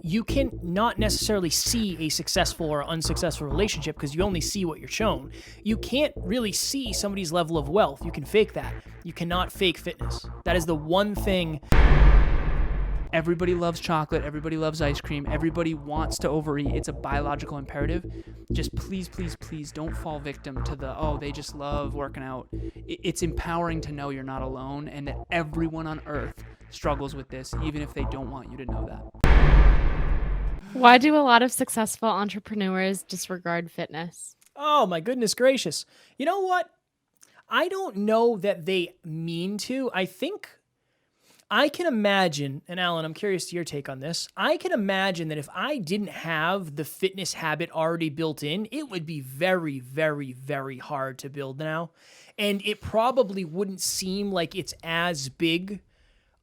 you can not necessarily see a successful or unsuccessful relationship because you only see what you're shown. You can't really see somebody's level of wealth. You can fake that. You cannot fake fitness. That is the one thing. Everybody loves chocolate. Everybody loves ice cream. Everybody wants to overeat. It's a biological imperative. Just please, please, please don't fall victim to the, oh, they just love working out. It's empowering to know you're not alone and that everyone on earth struggles with this, even if they don't want you to know that. Why do a lot of successful entrepreneurs disregard fitness? Oh, my goodness gracious. You know what? I don't know that they mean to. I can imagine, and Alan, I'm curious to your take on this. I can imagine that if I didn't have the fitness habit already built in, it would be very, very, very hard to build now. And it probably wouldn't seem like it's as big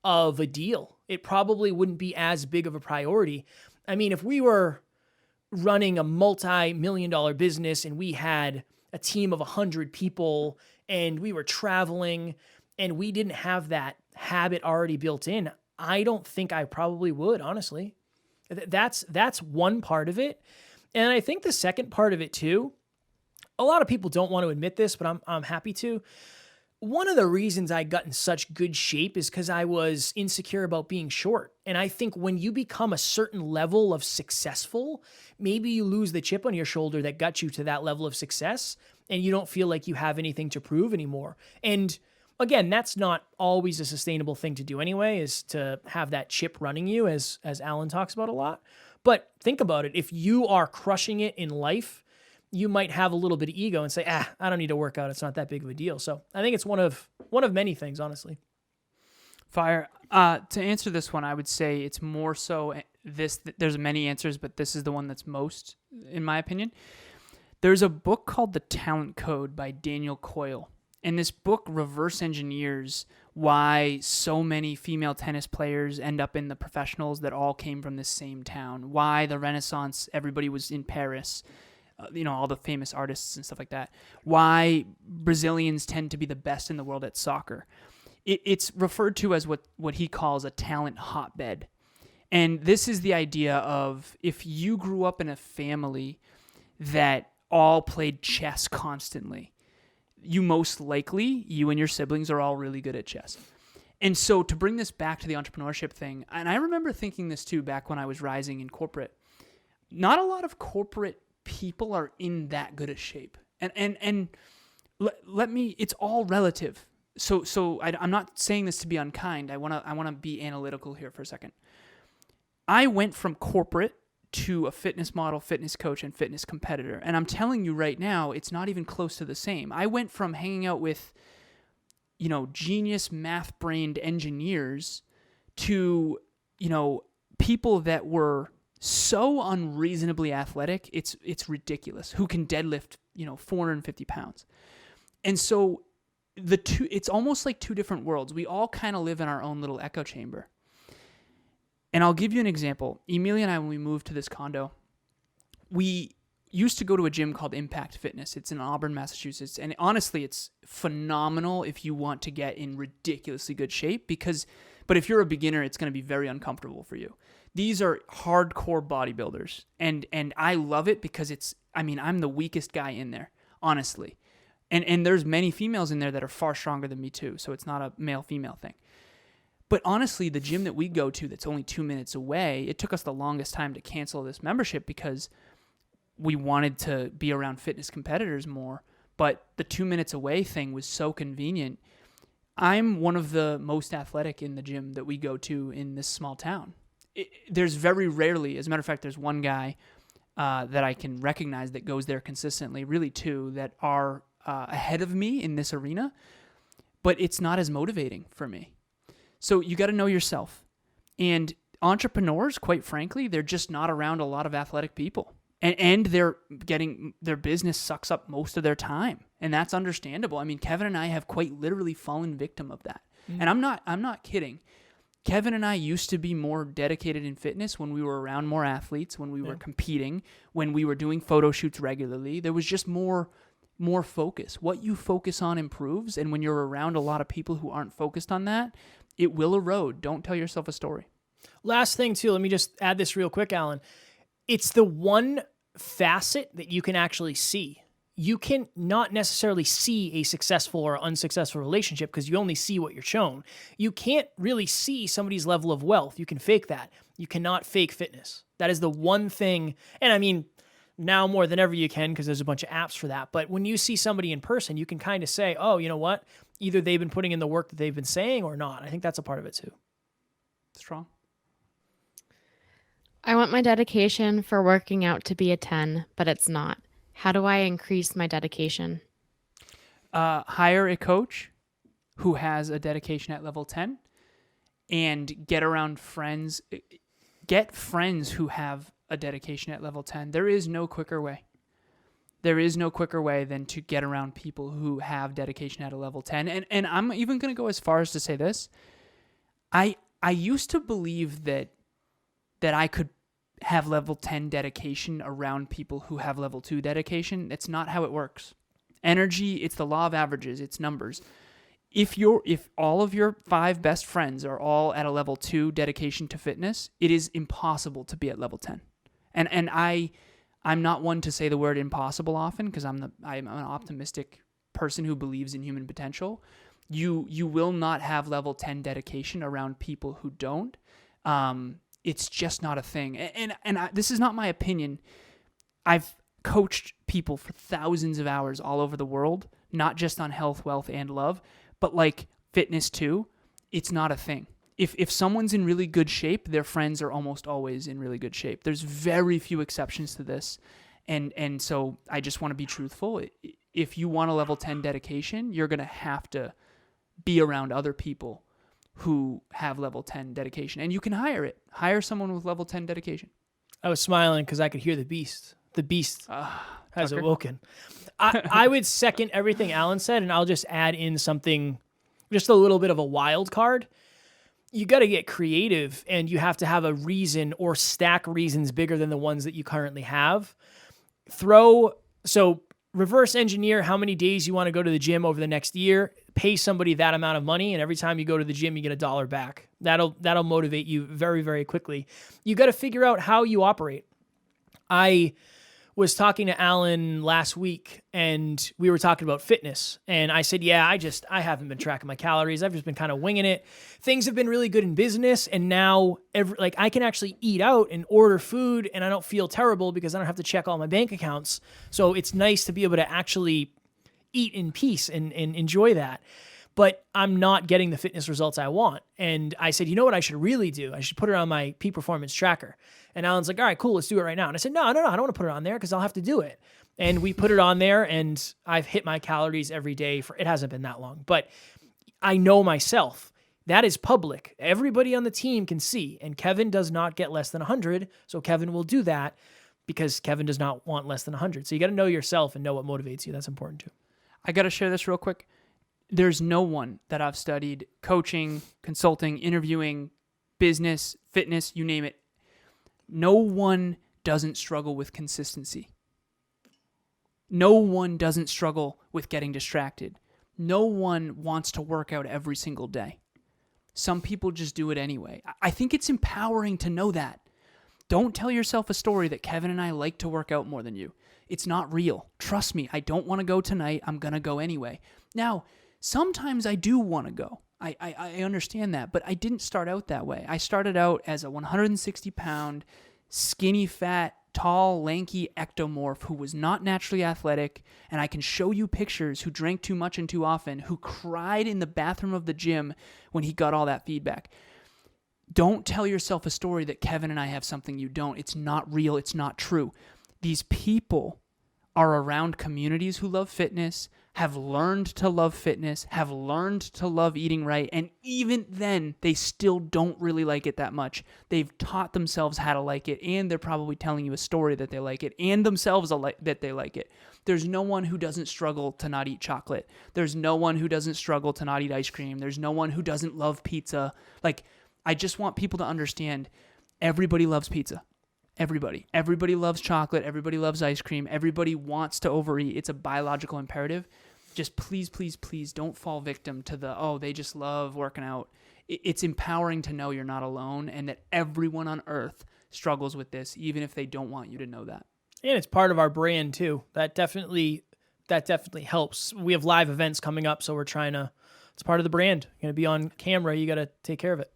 of a deal. It probably wouldn't be as big of a priority. I mean, if we were running a multi-million-dollar business and we had a team of 100 people and we were traveling and we didn't have that habit already built in, I don't think I probably would, honestly. That's one part of it. And I think the second part of it too, a lot of people don't want to admit this, but I'm happy to. One of the reasons I got in such good shape is because I was insecure about being short. And I think when you become a certain level of successful, maybe you lose the chip on your shoulder that got you to that level of success and you don't feel like you have anything to prove anymore. And again, that's not always a sustainable thing to do anyway, is to have that chip running you, as Alan talks about a lot. But think about it. If you are crushing it in life, you might have a little bit of ego and say, I don't need to work out. It's not that big of a deal. So I think it's one of many things, honestly. Fire. To answer this one, I would say it's more so this. There's many answers, but this is the one that's most, in my opinion. There's a book called The Talent Code by Daniel Coyle. And this book reverse engineers why so many female tennis players end up in the professionals that all came from this same town, why the Renaissance, everybody was in Paris, all the famous artists and stuff like that, why Brazilians tend to be the best in the world at soccer. It's referred to as what he calls a talent hotbed. And this is the idea of if you grew up in a family that all played chess constantly, you and your siblings are all really good at chess. And so to bring this back to the entrepreneurship thing, and I remember thinking this too back when I was rising in corporate, not a lot of corporate people are in that good a shape. And let me, it's all relative. So I'm not saying this to be unkind. I want to be analytical here for a second. I went from corporate to a fitness model, fitness coach, and fitness competitor. And I'm telling you right now, it's not even close to the same. I went from hanging out with, genius math-brained engineers to, people that were so unreasonably athletic, it's ridiculous, who can deadlift, 450 pounds. And so it's almost like two different worlds. We all kind of live in our own little echo chamber. And I'll give you an example. Emilia and I, when we moved to this condo, we used to go to a gym called Impact Fitness. It's in Auburn, Massachusetts. And honestly, it's phenomenal if you want to get in ridiculously good shape but if you're a beginner, it's going to be very uncomfortable for you. These are hardcore bodybuilders. And I love it because I'm the weakest guy in there, honestly. And there's many females in there that are far stronger than me too. So it's not a male-female thing. But honestly, the gym that we go to that's only 2 minutes away, it took us the longest time to cancel this membership because we wanted to be around fitness competitors more. But the 2 minutes away thing was so convenient. I'm one of the most athletic in the gym that we go to in this small town. There's very rarely, as a matter of fact, there's one guy that I can recognize that goes there consistently, really two, that are ahead of me in this arena, but it's not as motivating for me. So you got to know yourself. And entrepreneurs, quite frankly, they're just not around a lot of athletic people. And their business sucks up most of their time. And that's understandable. I mean, Kevin and I have quite literally fallen victim of that. Mm-hmm. And I'm not kidding. Kevin and I used to be more dedicated in fitness when we were around more athletes, when we were competing, when we were doing photo shoots regularly. There was just more focus. What you focus on improves. And when you're around a lot of people who aren't focused on that, it will erode. Don't tell yourself a story. Last thing too, let me just add this real quick, Alan. It's the one facet that you can actually see. You can not necessarily see a successful or unsuccessful relationship because you only see what you're shown. You can't really see somebody's level of wealth. You can fake that. You cannot fake fitness. That is the one thing. And I mean, now more than ever you can because there's a bunch of apps for that. But when you see somebody in person, you can kind of say, oh, you know what? Either they've been putting in the work that they've been saying or not. I think that's a part of it too. Strong. I want my dedication for working out to be a 10, but it's not. How do I increase my dedication? Hire a coach who has a dedication at level 10 and get around friends. Get friends who have a dedication at level 10. There is no quicker way. There is no quicker way than to get around people who have dedication at a level 10. And I'm even going to go as far as to say this. I used to believe that I could have level 10 dedication around people who have level 2 dedication. It's not how it works. Energy, it's the law of averages, it's numbers. If all of your 5 best friends are all at a level 2 dedication to fitness, it is impossible to be at level 10. And I'm not one to say the word impossible often because I'm an optimistic person who believes in human potential. You will not have level 10 dedication around people who don't. It's just not a thing. And this is not my opinion. I've coached people for thousands of hours all over the world, not just on health, wealth, and love, but like fitness too. It's not a thing. If someone's in really good shape, their friends are almost always in really good shape. There's very few exceptions to this. And so I just want to be truthful. If you want a level 10 dedication, you're going to have to be around other people who have level 10 dedication. And you can hire it. Hire someone with level 10 dedication. I was smiling because I could hear the beast. The beast has Tucker. awoken. I would second everything Alan said, and I'll just add in something, just a little bit of a wild card. You got to get creative, and you have to have a reason or stack reasons bigger than the ones that you currently have. Reverse engineer how many days you want to go to the gym over the next year, pay somebody that amount of money, and every time you go to the gym, you get $1 back. That'll motivate you very, very quickly. You got to figure out how you operate. I was talking to Alan last week, and we were talking about fitness, and I said, yeah, I haven't been tracking my calories. I've just been kind of winging it. Things have been really good in business, and now I can actually eat out and order food, and I don't feel terrible because I don't have to check all my bank accounts. So it's nice to be able to actually eat in peace and enjoy that. But I'm not getting the fitness results I want. And I said, you know what I should really do? I should put it on my peak performance tracker. And Alan's like, all right, cool, let's do it right now. And I said, no, I don't want to put it on there because I'll have to do it. And we put it on there, and I've hit my calories every day it hasn't been that long, but I know myself. That is public. Everybody on the team can see. And Kevin does not get less than 100. So Kevin will do that because Kevin does not want less than 100. So you got to know yourself and know what motivates you. That's important too. I got to share this real quick. There's no one that I've studied coaching, consulting, interviewing, business, fitness, you name it. No one doesn't struggle with consistency. No one doesn't struggle with getting distracted. No one wants to work out every single day. Some people just do it anyway. I think it's empowering to know that. Don't tell yourself a story that Kevin and I like to work out more than you. It's not real. Trust me, I don't want to go tonight. I'm going to go anyway. Now, sometimes I do want to go. I understand that, but I didn't start out that way. I started out as a 160-pound, skinny, fat, tall, lanky ectomorph who was not naturally athletic, and I can show you pictures who drank too much and too often, who cried in the bathroom of the gym when he got all that feedback. Don't tell yourself a story that Kevin and I have something you don't. It's not real. It's not true. These people are around communities who love fitness, have learned to love fitness, have learned to love eating right, and even then, they still don't really like it that much. They've taught themselves how to like it, and they're probably telling you a story that they like it, and themselves that they like it. There's no one who doesn't struggle to not eat chocolate. There's no one who doesn't struggle to not eat ice cream. There's no one who doesn't love pizza. I just want people to understand everybody loves pizza. Everybody. Everybody loves chocolate. Everybody loves ice cream. Everybody wants to overeat. It's a biological imperative. Just please, please, please don't fall victim to they just love working out. it's empowering to know you're not alone and that everyone on earth struggles with this, even if they don't want you to know that. And it's part of our brand too. That definitely helps. We have live events coming up, so it's part of the brand. You're going to be on camera. You got to take care of it.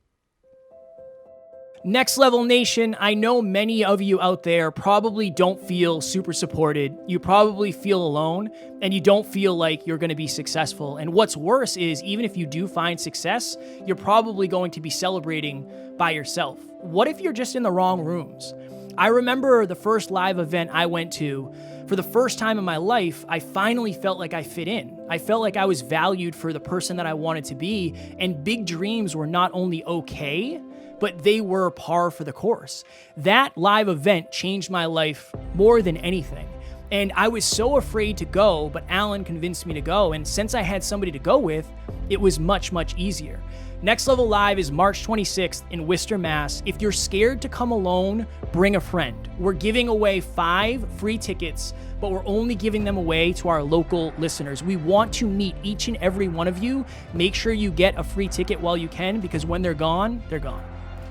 Next Level Nation, I know many of you out there probably don't feel super supported. You probably feel alone, and you don't feel like you're going to be successful. And what's worse is, even if you do find success, you're probably going to be celebrating by yourself. What if you're just in the wrong rooms? I remember the first live event I went to. For the first time in my life, I finally felt like I fit in. I felt like I was valued for the person that I wanted to be, and big dreams were not only okay, but they were par for the course. That live event changed my life more than anything. And I was so afraid to go, but Alan convinced me to go. And since I had somebody to go with, it was much, much easier. Next Level Live is March 26th in Worcester, Mass. If you're scared to come alone, bring a friend. We're giving away 5 free tickets, but we're only giving them away to our local listeners. We want to meet each and every one of you. Make sure you get a free ticket while you can, because when they're gone, they're gone.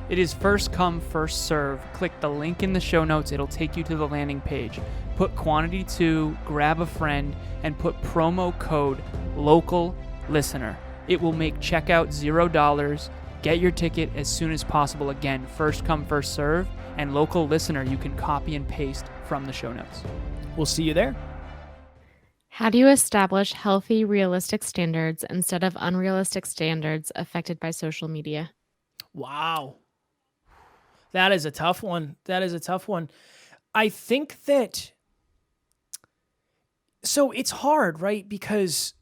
It is first come, first serve. Click the link in the show notes. It'll take you to the landing page. Put quantity 2, grab a friend, and put promo code local listener. It will make checkout $0. Get your ticket as soon as possible. Again, first come, first serve, and local listener you can copy and paste from the show notes. We'll see you there. How do you establish healthy, realistic standards instead of unrealistic standards affected by social media? Wow. That is a tough one. I think that, so it's hard, right? Because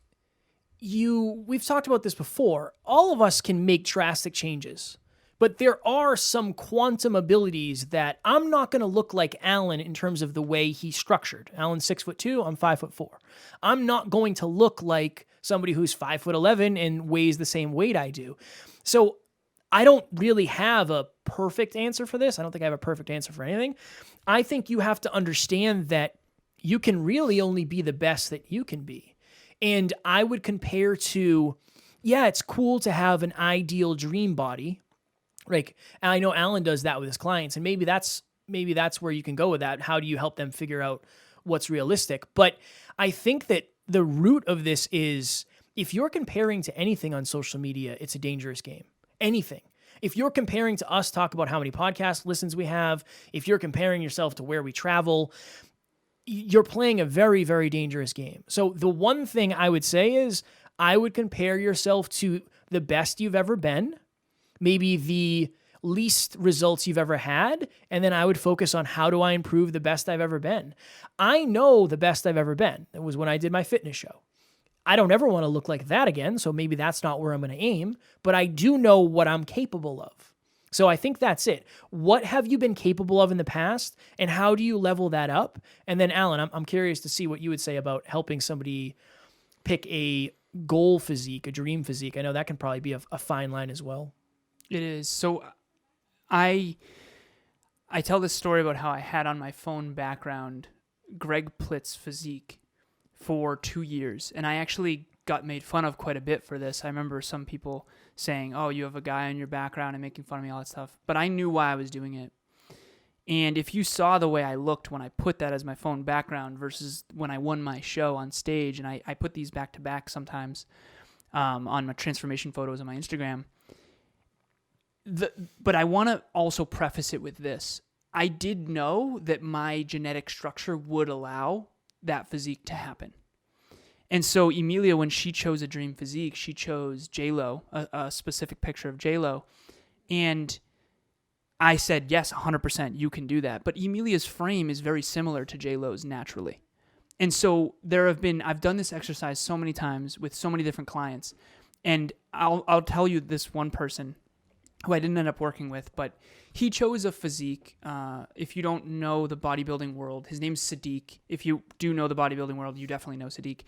we've talked about this before. All of us can make drastic changes, but there are some quantum abilities that I'm not going to look like Alan in terms of the way he's structured. Alan's 6'2", I'm 5'4". I'm not going to look like somebody who's 5'11" and weighs the same weight I do. So I don't really have a perfect answer for this. I don't think I have a perfect answer for anything. I think you have to understand that you can really only be the best that you can be. And I would compare to, yeah, it's cool to have an ideal dream body. Like, and I know Alan does that with his clients, and maybe that's where you can go with that. How do you help them figure out what's realistic? But I think that the root of this is, if you're comparing to anything on social media, it's a dangerous game. Anything. If you're comparing to us, talk about how many podcast listens we have, if you're comparing yourself to where we travel, you're playing a very, very dangerous game. So the one thing I would say is, I would compare yourself to the best you've ever been, maybe the least results you've ever had, and then I would focus on, how do I improve the best I've ever been? I know the best I've ever been. It was when I did my fitness show. I don't ever want to look like that again, so maybe that's not where I'm going to aim, but I do know what I'm capable of. So I think that's it. What have you been capable of in the past, and how do you level that up? And then, Alan, I'm curious to see what you would say about helping somebody pick a goal physique, a dream physique. I know that can probably be a fine line as well. It is. So I tell this story about how I had on my phone background Greg Plitt's physique for 2 years. And I actually got made fun of quite a bit for this. I remember some people saying, oh, you have a guy in your background, and making fun of me, all that stuff. But I knew why I was doing it. And if you saw the way I looked when I put that as my phone background versus when I won my show on stage, and I put these back to back sometimes on my transformation photos on my Instagram. But I want to also preface it with this. I did know that my genetic structure would allow that physique to happen. And so Emilia, when she chose a dream physique, she chose J-Lo, a specific picture of J-Lo. And I said, yes, 100%, you can do that. But Emilia's frame is very similar to J-Lo's naturally. And so I've done this exercise so many times with so many different clients. And I'll tell you this one person who I didn't end up working with, but he chose a physique. If you don't know the bodybuilding world, his name's Sadiq. If you do know the bodybuilding world, you definitely know Sadiq.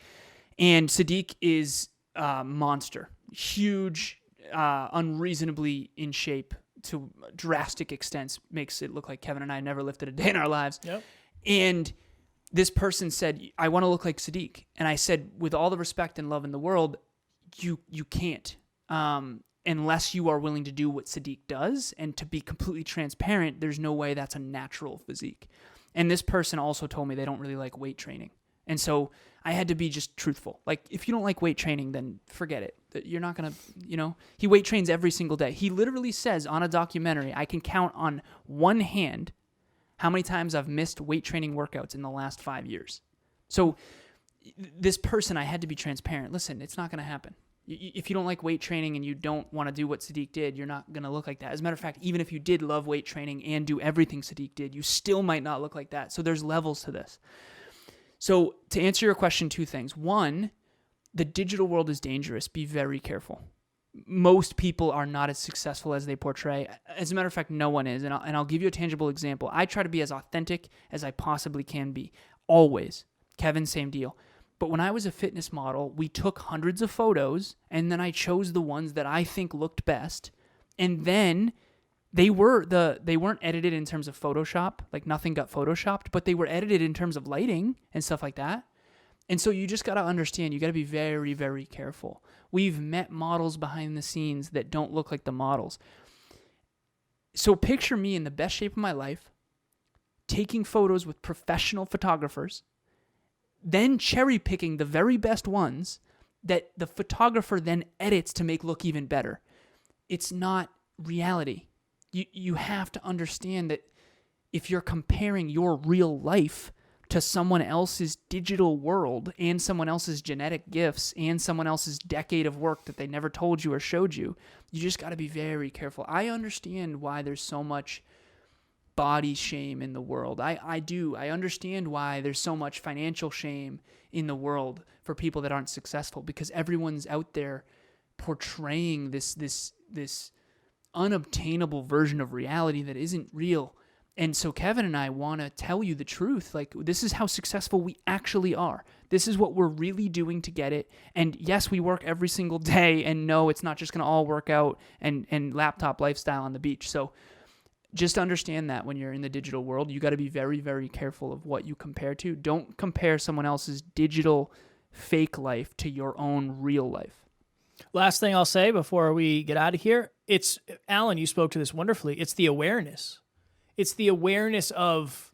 And Sadiq is a monster, huge, unreasonably in shape to drastic extents, makes it look like Kevin and I never lifted a day in our lives. Yep. And this person said, I want to look like Sadiq. And I said, with all the respect and love in the world, you can't. unless you are willing to do what Sadiq does, and to be completely transparent, there's no way that's a natural physique. And this person also told me they don't really like weight training. And so I had to be just truthful. Like, if you don't like weight training, then forget it. You're not going to, he weight trains every single day. He literally says on a documentary, I can count on one hand how many times I've missed weight training workouts in the last 5 years. So this person, I had to be transparent. Listen, it's not going to happen. If you don't like weight training and you don't want to do what Sadiq did, you're not going to look like that. As a matter of fact, even if you did love weight training and do everything Sadiq did, you still might not look like that. So there's levels to this. So to answer your question, 2 things. One, the digital world is dangerous. Be very careful. Most people are not as successful as they portray. As a matter of fact, no one is. And I'll give you a tangible example. I try to be as authentic as I possibly can be. Always. Kevin, same deal. But when I was a fitness model, we took hundreds of photos, and then I chose the ones that I think looked best. And then they weren't edited in terms of Photoshop, like nothing got Photoshopped, but they were edited in terms of lighting and stuff like that. And so you just got to understand, you got to be very, very careful. We've met models behind the scenes that don't look like the models. So picture me in the best shape of my life, taking photos with professional photographers, then cherry picking the very best ones that the photographer then edits to make look even better. It's not reality. You have to understand that if you're comparing your real life to someone else's digital world and someone else's genetic gifts and someone else's decade of work that they never told you or showed you, you just got to be very careful. I understand why there's so much body shame in the world. I do. I understand why there's so much financial shame in the world for people that aren't successful, because everyone's out there portraying this unobtainable version of reality that isn't real. And so Kevin and I want to tell you the truth. Like, this is how successful we actually are. This is what we're really doing to get it. And yes, we work every single day, and no, it's not just going to all work out and laptop lifestyle on the beach. So just understand that when you're in the digital world, you got to be very, very careful of what you compare to. Don't compare someone else's digital fake life to your own real life. Last thing I'll say before we get out of here, it's, Alan, you spoke to this wonderfully. It's the awareness. It's the awareness of,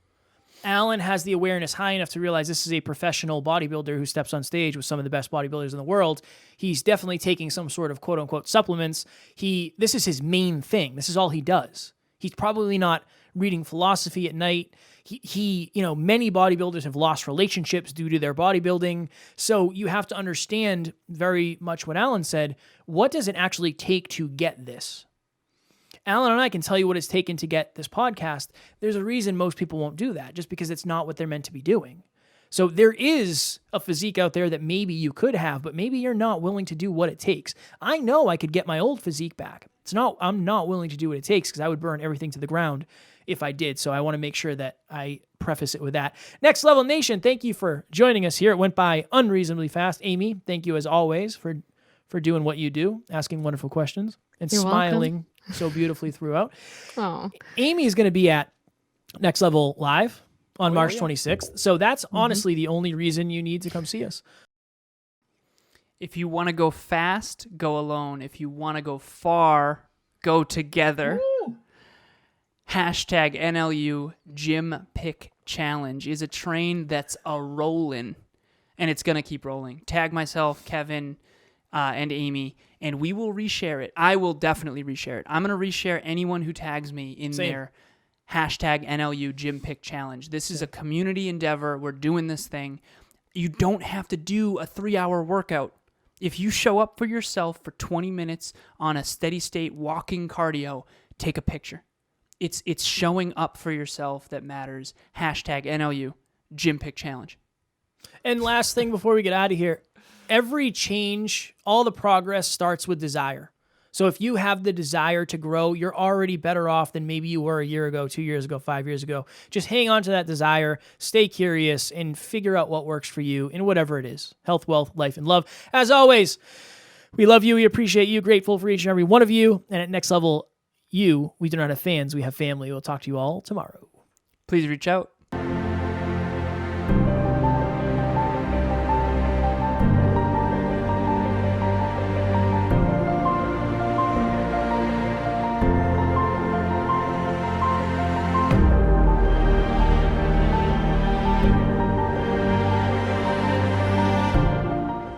Alan has the awareness high enough to realize this is a professional bodybuilder who steps on stage with some of the best bodybuilders in the world. He's definitely taking some sort of quote unquote supplements. This is his main thing. This is all he does. He's probably not reading philosophy at night. Many bodybuilders have lost relationships due to their bodybuilding. So you have to understand very much what Alan said. What does it actually take to get this? Alan and I can tell you what it's taken to get this podcast. There's a reason most people won't do that, just because it's not what they're meant to be doing. So there is a physique out there that maybe you could have, but maybe you're not willing to do what it takes. I know I could get my old physique back. I'm not willing to do what it takes, because I would burn everything to the ground if I did. So I want to make sure that I preface it with that. Next Level Nation, thank you for joining us here. It went by unreasonably fast. Amy, thank you as always for doing what you do, asking wonderful questions and You're smiling welcome. so beautifully throughout. Oh, Amy is going to be at Next Level Live on March 26th. So that's honestly the only reason you need to come see us. If you want to go fast, go alone. If you want to go far, go together. Woo! Hashtag NLUGymPicChallenge is a train that's a rolling, and it's going to keep rolling. Tag myself, Kevin, and Amy, and we will reshare it. I will definitely reshare it. I'm going to reshare anyone who tags me in their hashtag NLUGymPicChallenge. This is a community endeavor. We're doing this thing. You don't have to do a 3-hour workout. If you show up for yourself for 20 minutes on a steady state walking cardio, take a picture. It's showing up for yourself that matters. Hashtag NLUGymPicChallenge. And last thing before we get out of here, every change, all the progress starts with desire. So if you have the desire to grow, you're already better off than maybe you were a year ago, 2 years ago, 5 years ago. Just hang on to that desire, stay curious, and figure out what works for you in whatever it is. Health, wealth, life, and love. As always, we love you. We appreciate you. Grateful for each and every one of you. And at Next Level, we do not have fans. We have family. We'll talk to you all tomorrow. Please reach out.